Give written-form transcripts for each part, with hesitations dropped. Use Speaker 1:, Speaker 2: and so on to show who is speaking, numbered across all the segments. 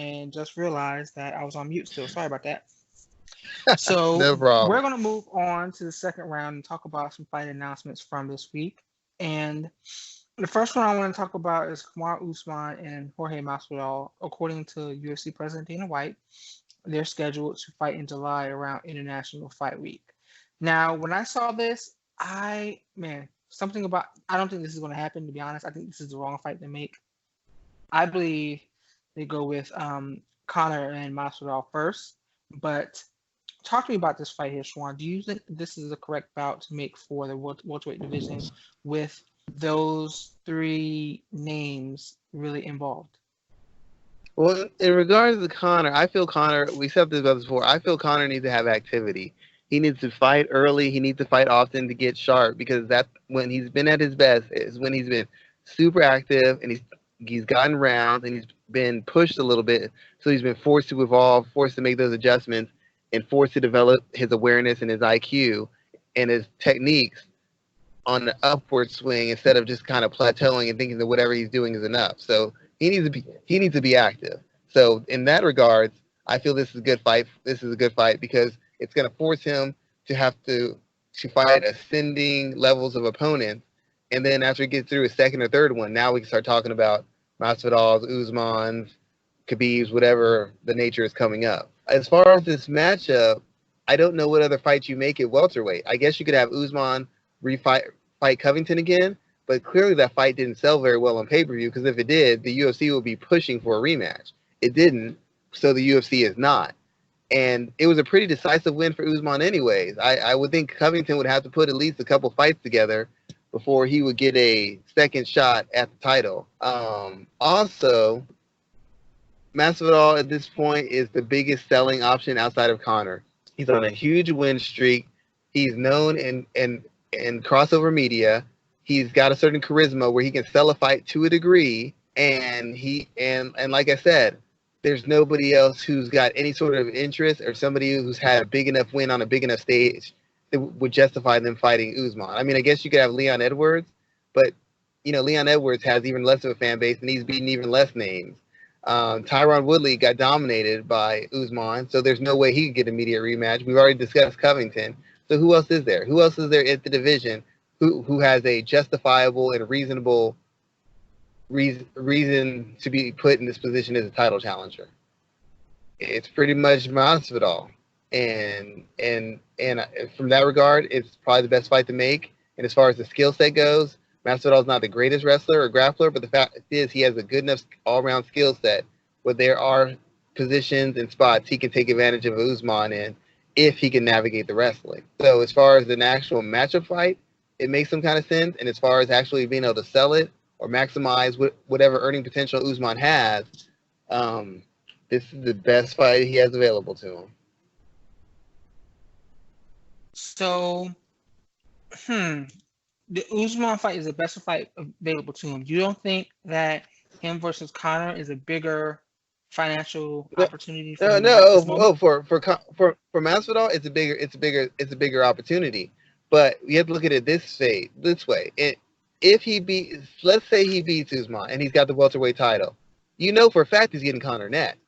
Speaker 1: and just realized that I was on mute still. Sorry about that. So
Speaker 2: No problem.
Speaker 1: we're going to move on to the second round and talk about some fight announcements from this week. And the first one I want to talk about is Kamaru Usman and Jorge Masvidal. According to UFC President Dana White, they're scheduled to fight in July around International Fight Week. Now, when I saw this, something about, I don't think this is going to happen, to be honest. I think this is the wrong fight to make. I believe they go with Conor and Masvidal first. But talk to me about this fight here, Schwan. Do you think this is the correct bout to make for the welterweight division with those three names really involved?
Speaker 2: Well, in regards to Connor, I feel Connor, we said this about this before, I feel Connor needs to have activity. He needs to fight early. He needs to fight often to get sharp, because that's when he's been at his best, is when he's been super active and he's gotten rounds and he's been pushed a little bit. So he's been forced to evolve, forced to make those adjustments, and forced to develop his awareness and his IQ and his techniques on the upward swing, instead of just kind of plateauing and thinking that whatever he's doing is enough. So he needs to be active. So in that regards, I feel this is a good fight. This is a good fight because it's going to force him to have to fight ascending levels of opponents. And then after he gets through his second or third one, now we can start talking about Masvidal's, Usman's, Khabib's, whatever the nature is coming up. As far as this matchup, I don't know what other fights you make at welterweight. I guess you could have Usman fight Covington again, but clearly that fight didn't sell very well on pay-per-view, because if it did, the UFC would be pushing for a rematch. It didn't, so the UFC is not. And it was a pretty decisive win for Usman anyways. I would think Covington would have to put at least a couple fights together before he would get a second shot at the title. Also, Masvidal at this point is the biggest selling option outside of Conor. He's on a huge win streak. He's known in crossover media. He's got a certain charisma where he can sell a fight to a degree, and like I said, there's nobody else who's got any sort of interest or somebody who's had a big enough win on a big enough stage that would justify them fighting Usman. I mean, I guess you could have Leon Edwards, but Leon Edwards has even less of a fan base, and he's beaten even less names. Tyron Woodley got dominated by Usman, so there's no way he could get an immediate rematch. We've already discussed Covington. So who else is there? Who else is there at the division who has a justifiable and reasonable reason to be put in this position as a title challenger? It's pretty much Masvidal, and from that regard, it's probably the best fight to make. And as far as the skill set goes, Masvidal is not the greatest wrestler or grappler, but the fact is he has a good enough all-round skill set where there are positions and spots he can take advantage of Usman in if he can navigate the wrestling. So as far as an actual matchup fight, it makes some kind of sense. And as far as actually being able to sell it or maximize whatever earning potential Usman has, this is the best fight he has available to him.
Speaker 1: So, the Usman fight is the best fight available to him. You don't think that him versus Conor is a bigger financial opportunity for him?
Speaker 2: For Masvidal, it's a bigger opportunity. But you have to look at it this way. Let's say he beats Usman and he's got the welterweight title, for a fact he's getting Conor next.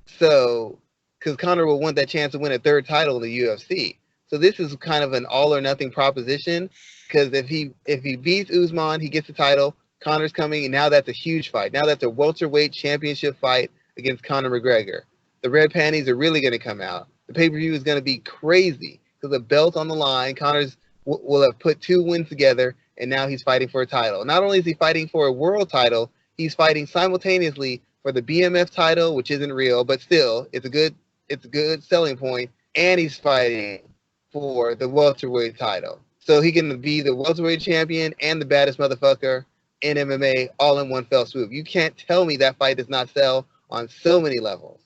Speaker 2: So, because Conor will want that chance to win a third title in the UFC. So this is kind of an all or nothing proposition, because if he beats Usman, he gets the title. Conor's coming, and now that's a huge fight. Now that's a welterweight championship fight against Conor McGregor. The red panties are really going to come out. The pay-per-view is going to be crazy because the belt on the line. Conor's will have put two wins together, and now he's fighting for a title. Not only is he fighting for a world title, he's fighting simultaneously for the BMF title, which isn't real, but still, it's a good selling point, and he's fighting for the welterweight title. So he can be the welterweight champion and the baddest motherfucker in MMA all in one fell swoop. You can't tell me that fight does not sell on so many levels.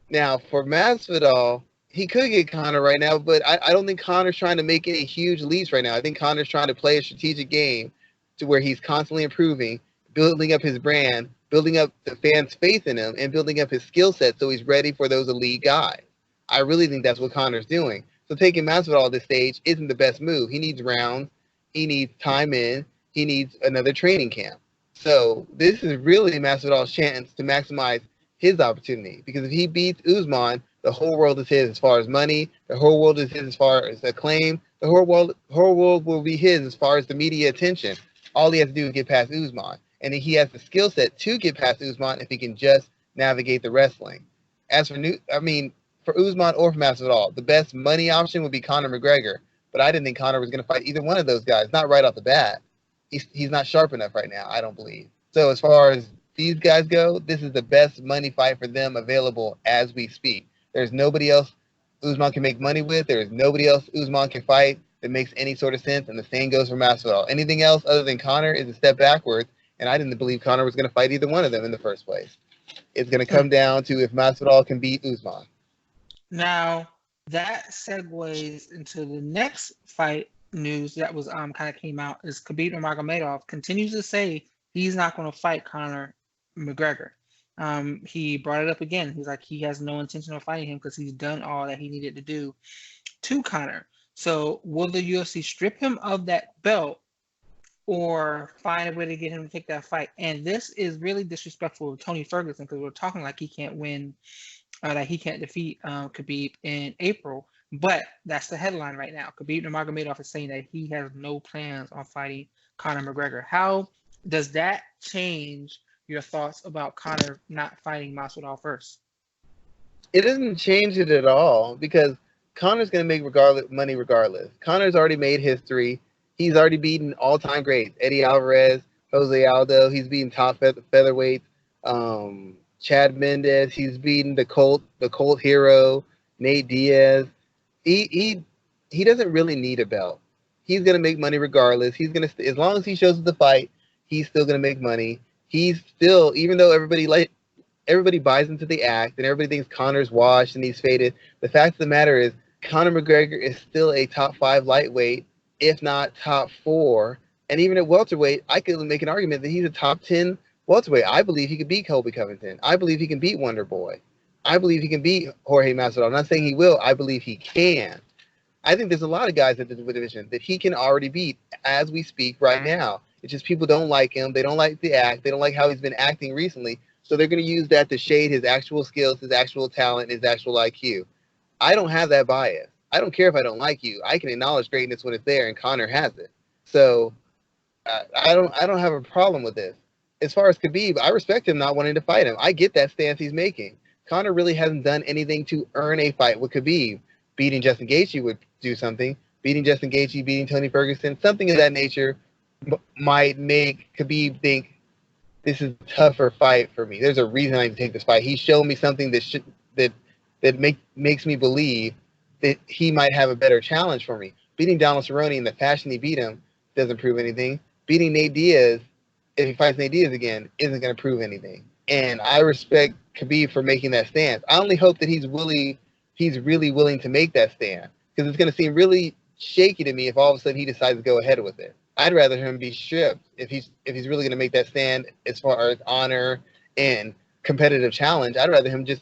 Speaker 2: Now, for Masvidal, he could get Conor right now, but I don't think Conor's trying to make any huge leaps right now. I think Conor's trying to play a strategic game to where he's constantly improving, building up his brand, building up the fans' faith in him, and building up his skill set so he's ready for those elite guys. I really think that's what Conor's doing. So taking Masvidal at this stage isn't the best move. He needs rounds. He needs time in. He needs another training camp. So this is really Masvidal's chance to maximize his opportunity. Because if he beats Usman, the whole world is his as far as money. The whole world is his as far as acclaim. The whole world will be his as far as the media attention. All he has to do is get past Usman, and he has the skill set to get past Usman if he can just navigate the wrestling. As for for Usman or for Masvidal, the best money option would be Conor McGregor. But I didn't think Conor was going to fight either one of those guys. Not right off the bat. He's not sharp enough right now, I don't believe. So as far as these guys go, this is the best money fight for them available as we speak. There's nobody else Usman can make money with. There's nobody else Usman can fight that makes any sort of sense, and the same goes for Masvidal. Anything else other than Conor is a step backwards, and I didn't believe Conor was going to fight either one of them in the first place. It's going to come down to if Masvidal can beat Usman.
Speaker 1: Now, that segues into the next fight news that was kind of came out is Khabib Nurmagomedov continues to say he's not going to fight Conor McGregor. He brought it up again. He's like he has no intention of fighting him because he's done all that he needed to do to Conor. So will the UFC strip him of that belt or find a way to get him to take that fight? And this is really disrespectful of Tony Ferguson because we're talking like he can't win, that he can't defeat Khabib in April. But that's the headline right now. Khabib Nurmagomedov is saying that he has no plans on fighting Conor McGregor. How does that change your thoughts about Conor not fighting Masvidal first?
Speaker 2: It doesn't change it at all because Conor's going to make money regardless. Conor's already made history. He's already beaten all-time greats. Eddie Alvarez, Jose Aldo. He's beaten top featherweights. Chad Mendes. He's beaten the Colt hero, Nate Diaz. He doesn't really need a belt. He's going to make money regardless. He's going to, as long as he shows up to fight, he's still going to make money. He's still, even though everybody buys into the act and everybody thinks Conor's washed and he's faded, the fact of the matter is Conor McGregor is still a top 5 lightweight, if not top 4. And even at welterweight, I could make an argument that he's a top 10 welterweight. I believe he could beat Colby Covington. I believe he can beat Wonder Boy. I believe he can beat Jorge Masvidal. I'm not saying he will. I believe he can. I think there's a lot of guys at the division that he can already beat as we speak right now. It's just people don't like him. They don't like the act. They don't like how he's been acting recently. So they're going to use that to shade his actual skills, his actual talent, his actual IQ. I don't have that bias. I don't care if I don't like you. I can acknowledge greatness when it's there, and Conor has it. So I don't have a problem with this. As far as Khabib, I respect him not wanting to fight him. I get that stance he's making. Conor really hasn't done anything to earn a fight with Khabib. Beating Justin Gaethje would do something. Beating Justin Gaethje, beating Tony Ferguson, something of that nature might make Khabib think this is a tougher fight for me. There's a reason I need to take this fight. He's shown me something that makes me believe that he might have a better challenge for me. Beating Donald Cerrone in the fashion he beat him doesn't prove anything. Beating Nate Diaz, if he fights Nate Diaz again, isn't going to prove anything. And I respect Khabib for making that stance. I only hope that he's really willing to make that stand, because it's going to seem really shaky to me if all of a sudden he decides to go ahead with it. I'd rather him be stripped if he's really going to make that stand as far as honor and competitive challenge. I'd rather him just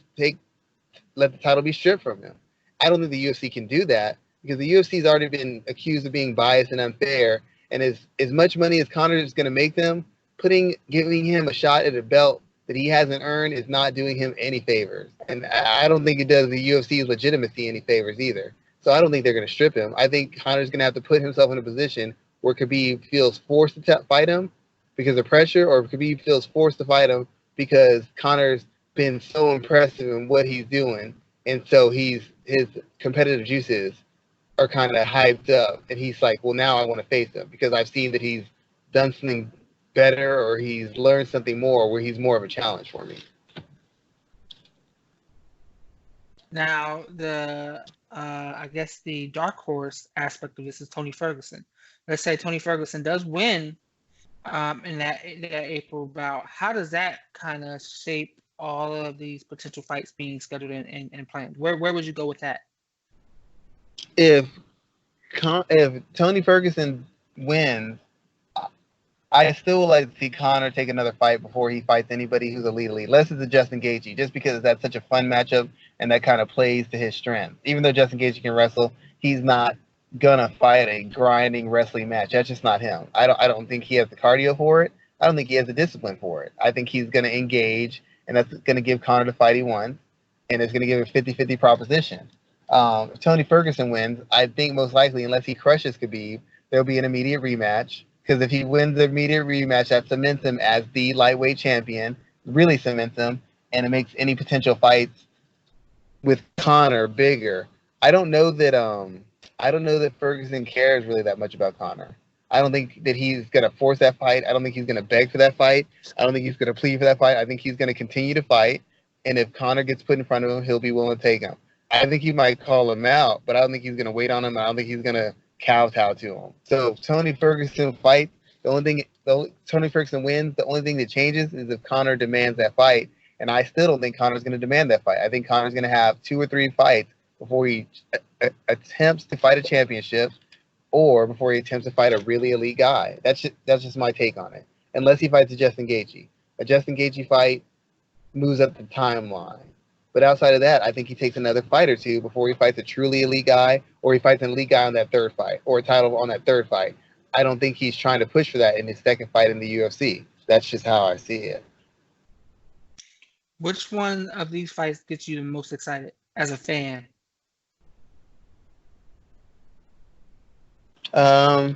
Speaker 2: let the title be stripped from him. I don't think the UFC can do that because the UFC's already been accused of being biased and unfair. And as much money as Conor is going to make them, giving him a shot at a belt that he hasn't earned is not doing him any favors. And I don't think it does the UFC's legitimacy any favors either. So I don't think they're going to strip him. I think Conor's going to have to put himself in a position where Khabib feels forced to fight him because of pressure, or Khabib feels forced to fight him because Conor's been so impressive in what he's doing, and so his competitive juices are kind of hyped up, and he's like, well, now I want to face him because I've seen that he's done something better or he's learned something more where he's more of a challenge for me.
Speaker 1: Now, I guess the dark horse aspect of this is Tony Ferguson. Let's say Tony Ferguson does win in that April bout. How does that kind of shape all of these potential fights being scheduled and planned? Where would you go with that?
Speaker 2: If Tony Ferguson wins, I still would like to see Conor take another fight before he fights anybody who's elite. Unless it's a Justin Gaethje, just because that's such a fun matchup and that kind of plays to his strength. Even though Justin Gaethje can wrestle, he's not gonna fight a grinding wrestling match. That's just not him. I don't think he has the cardio for it. I don't think he has the discipline for it. I think he's gonna engage and that's going to give Conor the fight he wants, and it's going to give a 50-50 proposition. If Tony Ferguson wins, I think most likely, unless he crushes Khabib, there'll be an immediate rematch. Because if he wins the immediate rematch, that cements him as the lightweight champion, really cements him, and it makes any potential fights with Conor bigger. I don't know that Ferguson cares really that much about Conor. I don't think that he's gonna force that fight. I don't think he's gonna beg for that fight. I don't think he's gonna plead for that fight. I think he's gonna continue to fight. And if Conor gets put in front of him, he'll be willing to take him. I think he might call him out, but I don't think he's gonna wait on him. I don't think he's gonna kowtow to him. So if Tony Ferguson fights, Tony Ferguson wins, the only thing that changes is if Conor demands that fight. And I still don't think Conor's going to demand that fight. I think Conor's going to have 2 or 3 fights before he attempts to fight a championship or before he attempts to fight a really elite guy. That's just my take on it. Unless he fights a Justin Gaethje. A Justin Gaethje fight moves up the timeline. But outside of that, I think he takes another fight or two before he fights a truly elite guy or he fights an elite guy on that third fight or a title on that third fight. I don't think he's trying to push for that in his second fight in the UFC. That's just how I see it.
Speaker 1: Which one of these fights gets you the most excited as a fan?
Speaker 2: I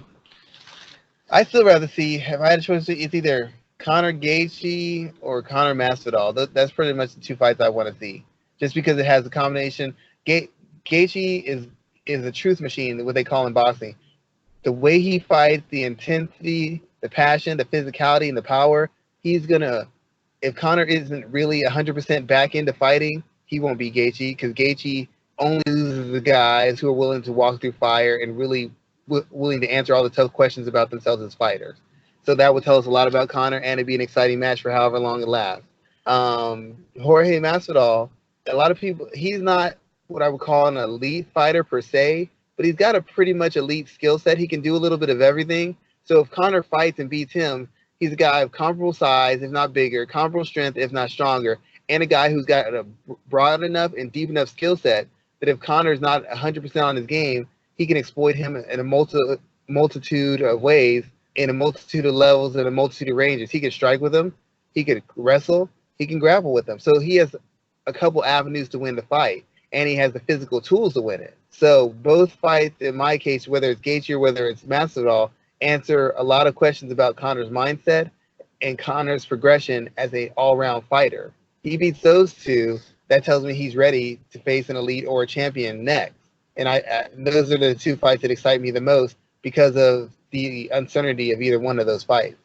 Speaker 2: still rather see, if I had a choice, it's either Conor Gaethje or Conor Masvidal. That's pretty much the 2 fights I want to see. Just because it has a combination. Gaethje is a truth machine, what they call in boxing. The way he fights, the intensity, the passion, the physicality, and the power, he's going to, if Conor isn't really 100% back into fighting, he won't be Gaethje, because Gaethje only loses the guys who are willing to walk through fire and really willing to answer all the tough questions about themselves as fighters. So that would tell us a lot about Conor, and it'd be an exciting match for however long it lasts. Jorge Masvidal, a lot of people, he's not what I would call an elite fighter per se, but he's got a pretty much elite skill set. He can do a little bit of everything. So if Conor fights and beats him, he's a guy of comparable size, if not bigger, comparable strength, if not stronger, and a guy who's got a broad enough and deep enough skill set that if Conor's not 100% on his game, he can exploit him in a multitude of ways, in a multitude of levels, and a multitude of ranges. He can strike with him, he can wrestle, he can grapple with him. So he has a couple avenues to win the fight, and he has the physical tools to win it. So both fights, in my case, whether it's Gaethje or whether it's Masvidal, answer a lot of questions about Conor's mindset and Conor's progression as an all-round fighter. He beats those 2, that tells me he's ready to face an elite or a champion next. And those are the 2 fights that excite me the most because of the uncertainty of either one of those fights.